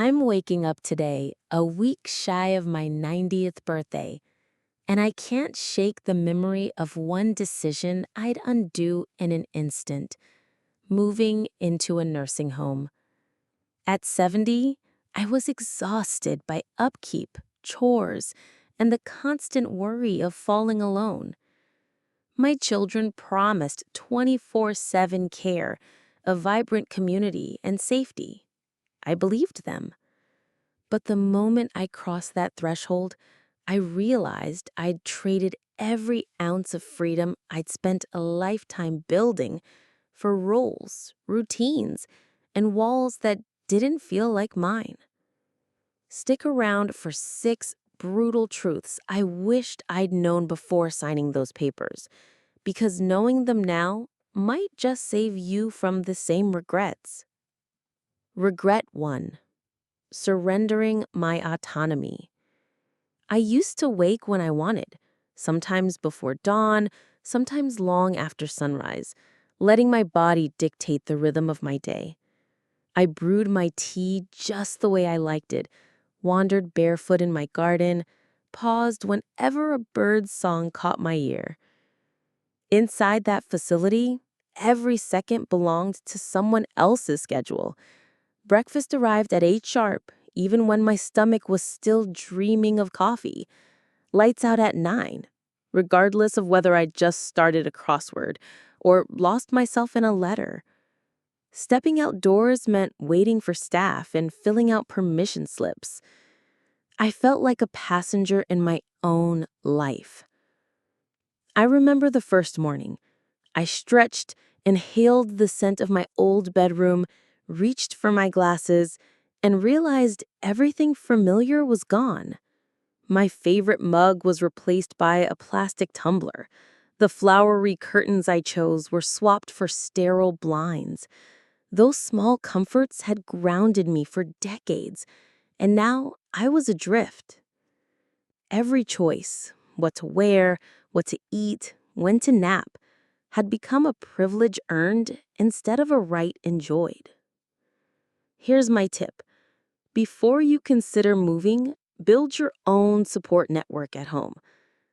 I'm waking up today, a week shy of my 90th birthday, and I can't shake the memory of one decision I'd undo in an instant: moving into a nursing home. At 70, I was exhausted by upkeep, chores, and the constant worry of falling alone. My children promised 24/7 care, a vibrant community, and safety. I believed them. But the moment I crossed that threshold, I realized I'd traded every ounce of freedom I'd spent a lifetime building for roles, routines, and walls that didn't feel like mine. Stick around for 6 brutal truths I wished I'd known before signing those papers, because knowing them now might just save you from the same regrets. Regret 1: surrendering my autonomy. I used to wake when I wanted, sometimes before dawn, sometimes long after sunrise, letting my body dictate the rhythm of my day. I brewed my tea just the way I liked it, wandered barefoot in my garden, paused whenever a bird's song caught my ear. Inside that facility, every second belonged to someone else's schedule. Breakfast arrived at 8 sharp, even when my stomach was still dreaming of coffee. Lights out at 9, regardless of whether I'd just started a crossword or lost myself in a letter. Stepping outdoors meant waiting for staff and filling out permission slips. I felt like a passenger in my own life. I remember the first morning. I stretched, inhaled the scent of my old bedroom, reached for my glasses, and realized everything familiar was gone. My favorite mug was replaced by a plastic tumbler. The flowery curtains I chose were swapped for sterile blinds. Those small comforts had grounded me for decades, and now I was adrift. Every choice, what to wear, what to eat, when to nap, had become a privilege earned instead of a right enjoyed. Here's my tip. Before you consider moving, build your own support network at home.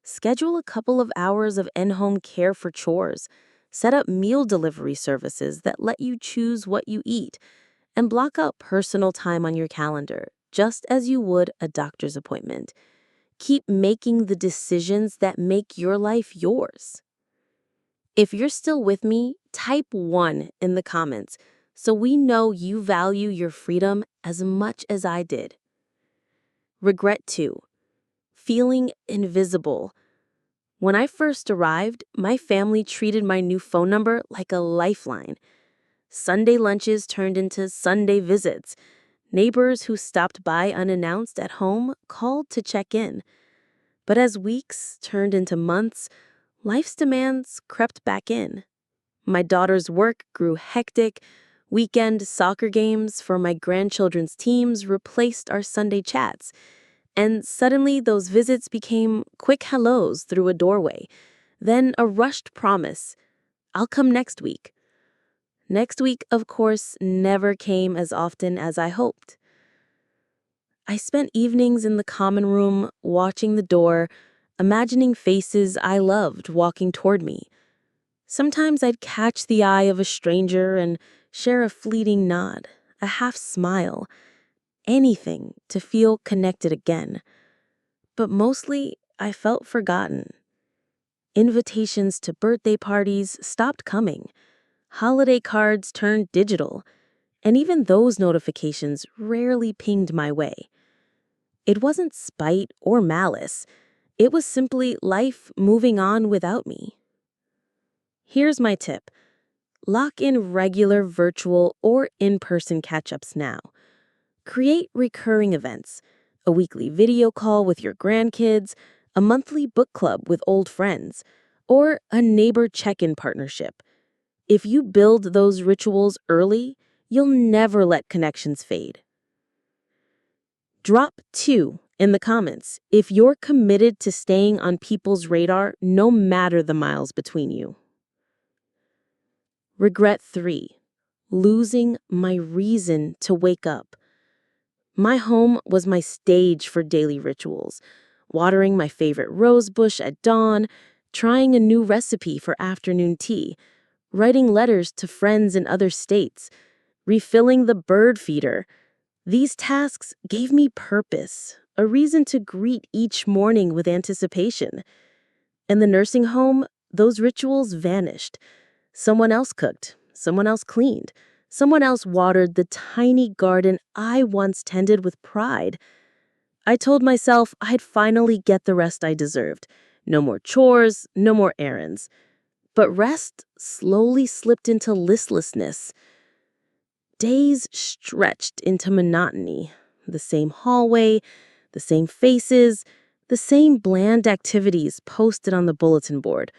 Schedule a couple of hours of in-home care for chores. Set up meal delivery services that let you choose what you eat. And block out personal time on your calendar, just as you would a doctor's appointment. Keep making the decisions that make your life yours. If you're still with me, type 1 in the comments so we know you value your freedom as much as I did. Regret 2: feeling invisible. When I first arrived, my family treated my new phone number like a lifeline. Sunday lunches turned into Sunday visits. Neighbors who stopped by unannounced at home called to check in. But as weeks turned into months, life's demands crept back in. My daughter's work grew hectic. Weekend soccer games for my grandchildren's teams replaced our Sunday chats. And suddenly those visits became quick hellos through a doorway, then a rushed promise: "I'll come next week." Next week, of course, never came as often as I hoped. I spent evenings in the common room, watching the door, imagining faces I loved walking toward me. Sometimes I'd catch the eye of a stranger and share a fleeting nod, a half smile, anything to feel connected again. But mostly, I felt forgotten. Invitations to birthday parties stopped coming. Holiday cards turned digital, and even those notifications rarely pinged my way. It wasn't spite or malice. It was simply life moving on without me. Here's my tip. Lock in regular virtual or in-person catch-ups now. Create recurring events: a weekly video call with your grandkids, a monthly book club with old friends, or a neighbor check-in partnership. If you build those rituals early, you'll never let connections fade. Drop 2 in the comments if you're committed to staying on people's radar no matter the miles between you. Regret 3: losing my reason to wake up. My home was my stage for daily rituals, watering my favorite rose bush at dawn, trying a new recipe for afternoon tea, writing letters to friends in other states, refilling the bird feeder. These tasks gave me purpose, a reason to greet each morning with anticipation. In the nursing home, those rituals vanished. Someone else cooked, someone else cleaned, someone else watered the tiny garden I once tended with pride. I told myself I'd finally get the rest I deserved. No more chores, no more errands. But rest slowly slipped into listlessness. Days stretched into monotony. The same hallway, the same faces, the same bland activities posted on the bulletin board.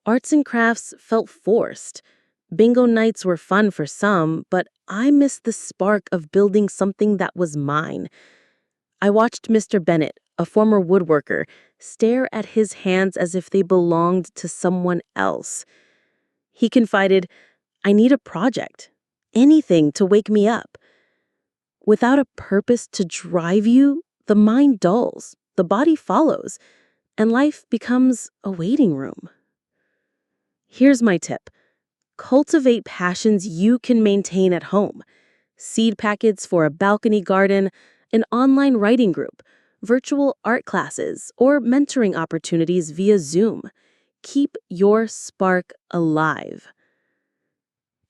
Arts and crafts felt forced. Bingo nights were fun for some, but I missed the spark of building something that was mine. I watched Mr. Bennett, a former woodworker, stare at his hands as if they belonged to someone else. He confided, "I need a project. Anything to wake me up." Without a purpose to drive you, the mind dulls, the body follows, and life becomes a waiting room. Here's my tip. Cultivate passions you can maintain at home. Seed packets for a balcony garden, an online writing group, virtual art classes, or mentoring opportunities via Zoom. Keep your spark alive.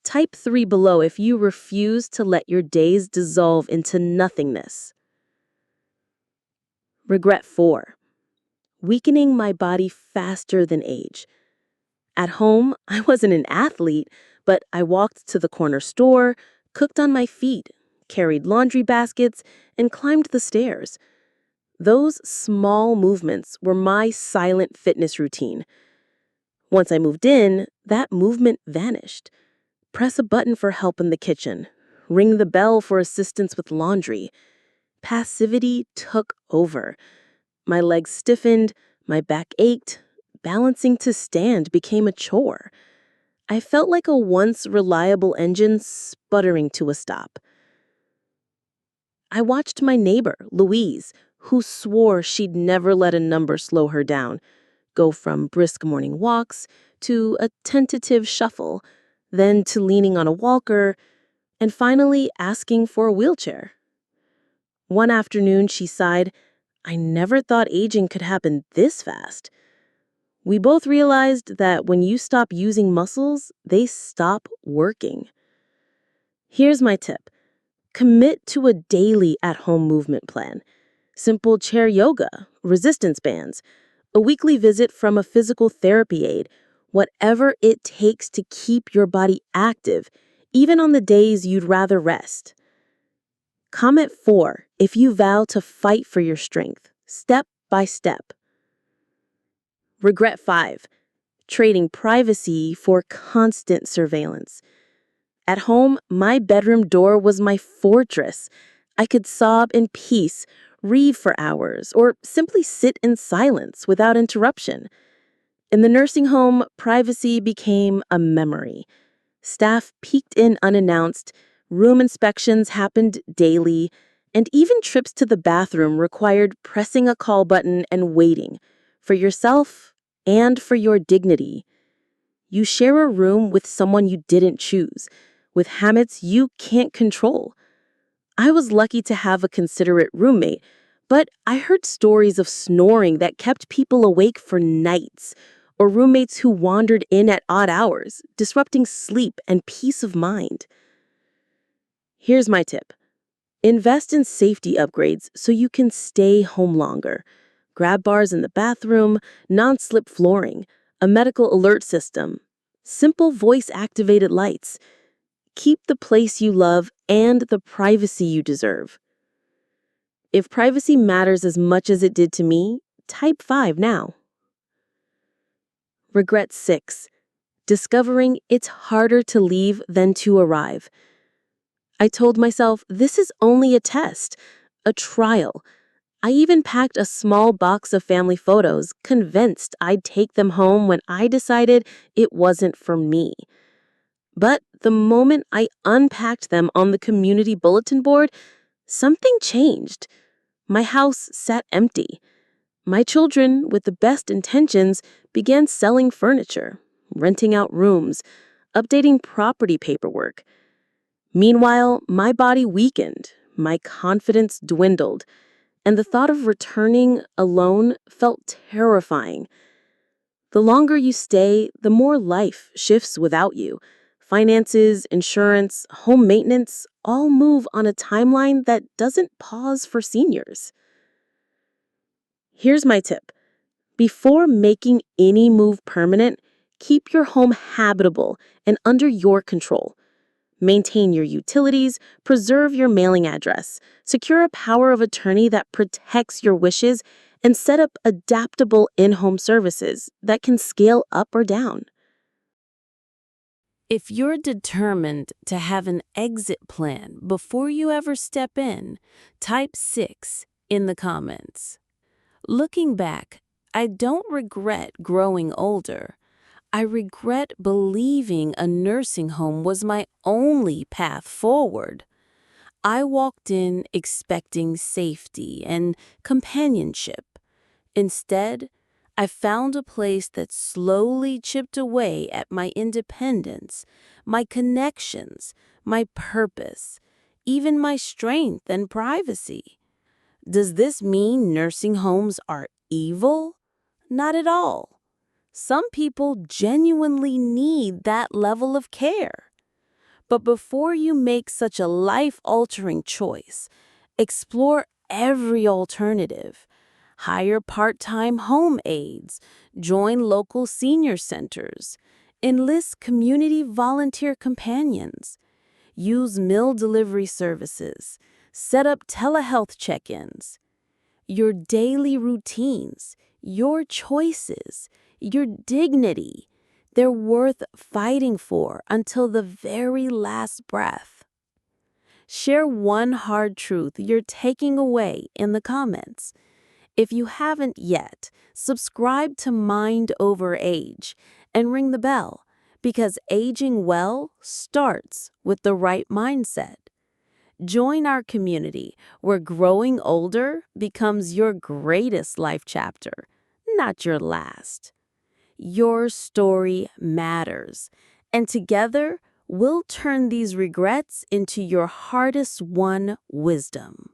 Type 3 below if you refuse to let your days dissolve into nothingness. Regret 4. Weakening my body faster than age. At home, I wasn't an athlete, but I walked to the corner store, cooked on my feet, carried laundry baskets, and climbed the stairs. Those small movements were my silent fitness routine. Once I moved in, that movement vanished. Press a button for help in the kitchen. Ring the bell for assistance with laundry. Passivity took over. My legs stiffened, my back ached. Balancing to stand became a chore. I felt like a once reliable engine sputtering to a stop. I watched my neighbor, Louise, who swore she'd never let a number slow her down, go from brisk morning walks to a tentative shuffle, then to leaning on a walker, and finally asking for a wheelchair. One afternoon, she sighed, "I never thought aging could happen this fast." We both realized that when you stop using muscles, they stop working. Here's my tip. Commit to a daily at-home movement plan. Simple chair yoga, resistance bands, a weekly visit from a physical therapy aide, whatever it takes to keep your body active, even on the days you'd rather rest. Comment 4 if you vow to fight for your strength, step by step. Regret 5. Trading privacy for constant surveillance. At home, my bedroom door was my fortress. I could sob in peace, read for hours, or simply sit in silence without interruption. In the nursing home, privacy became a memory. Staff peeked in unannounced, room inspections happened daily, and even trips to the bathroom required pressing a call button and waiting for yourself and for your dignity. You share a room with someone you didn't choose, with habits you can't control. I was lucky to have a considerate roommate, but I heard stories of snoring that kept people awake for nights, or roommates who wandered in at odd hours, disrupting sleep and peace of mind. Here's my tip. Invest in safety upgrades so you can stay home longer. Grab bars in the bathroom, non-slip flooring, a medical alert system, simple voice-activated lights. Keep the place you love and the privacy you deserve. If privacy matters as much as it did to me, type 5 now. Regret 6. Discovering it's harder to leave than to arrive. I told myself this is only a test, a trial. I even packed a small box of family photos, convinced I'd take them home when I decided it wasn't for me. But the moment I unpacked them on the community bulletin board, something changed. My house sat empty. My children, with the best intentions, began selling furniture, renting out rooms, updating property paperwork. Meanwhile, my body weakened, my confidence dwindled, and the thought of returning alone felt terrifying. The longer you stay, the more life shifts without you. Finances, insurance, home maintenance all move on a timeline that doesn't pause for seniors. Here's my tip. Before making any move permanent, keep your home habitable and under your control. Maintain your utilities, preserve your mailing address, secure a power of attorney that protects your wishes, and set up adaptable in-home services that can scale up or down. If you're determined to have an exit plan before you ever step in, type 6 in the comments. Looking back, I don't regret growing older. I regret believing a nursing home was my only path forward. I walked in expecting safety and companionship. Instead, I found a place that slowly chipped away at my independence, my connections, my purpose, even my strength and privacy. Does this mean nursing homes are evil? Not at all. Some people genuinely need that level of care. But before you make such a life-altering choice, explore every alternative. Hire part-time home aides, join local senior centers, enlist community volunteer companions, use meal delivery services, set up telehealth check-ins. Your daily routines, your choices, your dignity, they're worth fighting for until the very last breath. Share one hard truth you're taking away in the comments. If you haven't yet, subscribe to Mind Over Age and ring the bell, because aging well starts with the right mindset. Join our community where growing older becomes your greatest life chapter, not your last. Your story matters, and together we'll turn these regrets into your hardest won wisdom.